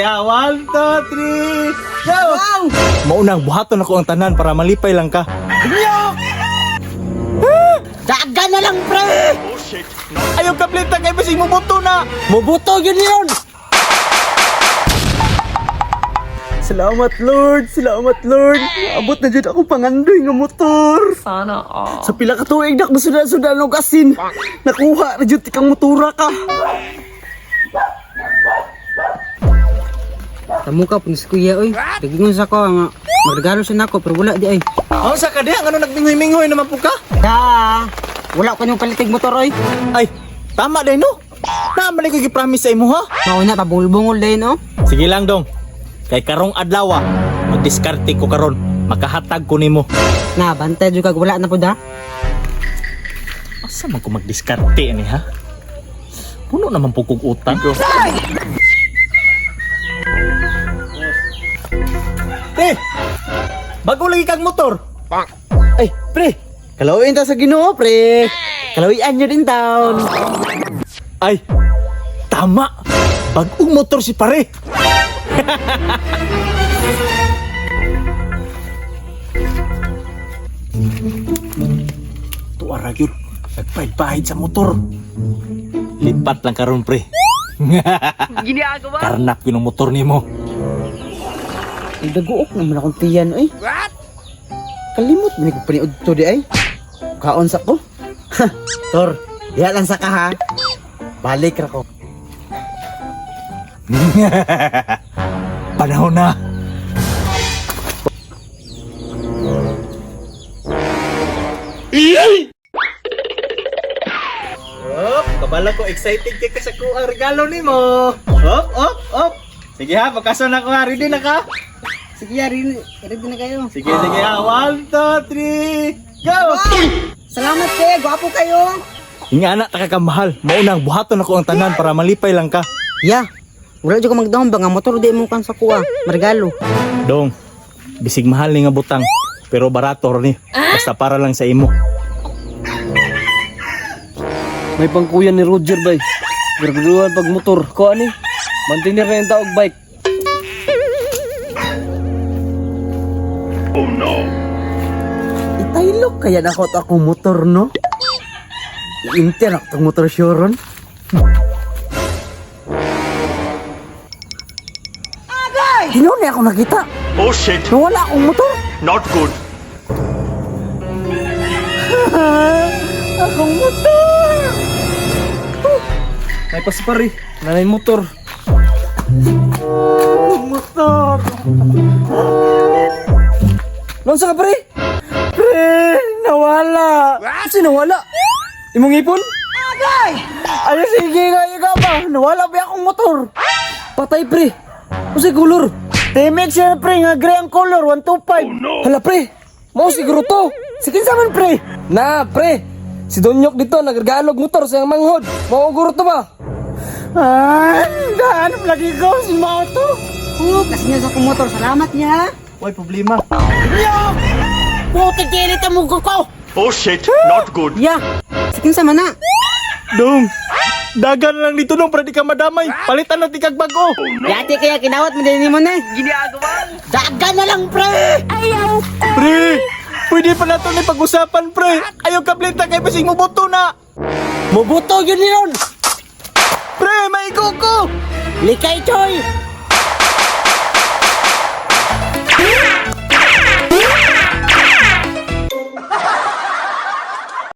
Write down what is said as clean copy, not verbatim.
Yeah, 1, 2, 3, go! Maunang buhaton ako ang tanan para malipay lang ka. Daga na lang, pre! Ayaw kaplita kay basig mo buto na. Mubuto yun yun! Salamat Lord, salamat Lord. Abot na jud ako pangandoy nga motor. Sana all. Sa pila ka tuig dak nasudan-sudan og asin. Nakuha ra jud kang motora ka. Tamo ka, punis kuya, oy. Nagingon sa ko, nga magregalo siya nako, pero wala di ay. Ang sa ka diha ngano nagmingoy-mingoy naman po ka? Wala ko niyong palitig motor, oy. Ay, tama din no. Naman ko gi-promise sa imo ha. Mauna, pabungol-bungol din, oh. Sige lang dong. Kay karong adlaw magdiskarte ko karon. Makahatag ko nimo. Na, bantay juga wala na po da. Asa man ko magdiskarte ani ha? Puno naman po kong utang. Pre! Bago lagi kang motor. Ay, pre! Kalawin ta sa Ginoo, pre. Kalawian nyo din taon. Ay, tama. Bagong motor si pare. Tuwara yun. Nagpahid-pahid sa motor. Lipat lang karon pre. Ginagawa? Karnak yun ang motor ni mo. Ay, daguok naman akong tiyan, oy. What? Kalimot, may ko paniod to di ay. Kaon sa ko. Tor, diha lang sa ka ha. Balik ra ko. Panahon na. Op, kabala ko excited ka sa kuang regalo nimo. Op. Sige ha, pagkaso na ko ha, ready na ka? Sige, ready na kayo. Sige ha, 1, 2, 3, go! Salamat, te. Gwapo kayo. Nga anak, taka ka mahal. Maunang buhaton ako ang tanan para malipay lang ka. Ya, wala dyan ko magdahon ba nga motor di mo kan sa kuha. Marigalo. Dong, bisig mahal ni nga butang. Pero barato ni. Basta para lang sa imo. May pangkuyan ni Roger bay. Graduan pag motor. Ko ani? Mantinir na yung taog bike. Itaylok kaya nakot akong motor, no? I-inter akong motor syoron. Hinuni ako nakita. Oh shit, Nawala akong motor. not good. Akong motor. May pasipari. Nanay motor. Motor. Nonsa ka pare? Pre, nawala. Kasi nawala. Imong ipon? Ay, sige nga ba? Nawala ba akong motor? Patay pre. Kasi color. Timex yan, pre. Nga gray ang color. 125. Hala pre. Mao siguro to. Sige saman, pre. Na pre. Si Donyok dito nagregalog motor sa iyang manghod. Mao guro to ba? Dahanap lagi ko si Maoto. Kasi niya sa akong motor. Salamat niya. May problema. Puti kilit ang mugo ko. Oh shit, not good. Ya. Sige sama na. Dong, dagan lang dito dong para di ka madamay. Palitan na tikag bago. Yati kaya kinawat mo din mo na. Ginagawa? Daga na lang, pre. Ayaw. Pre, pwede pa nato ni pag-usapan, pre. Ayaw kaplita kay basig mo buto na. Mubuto yun yun. Pre, maigo ko. Likay, Choy.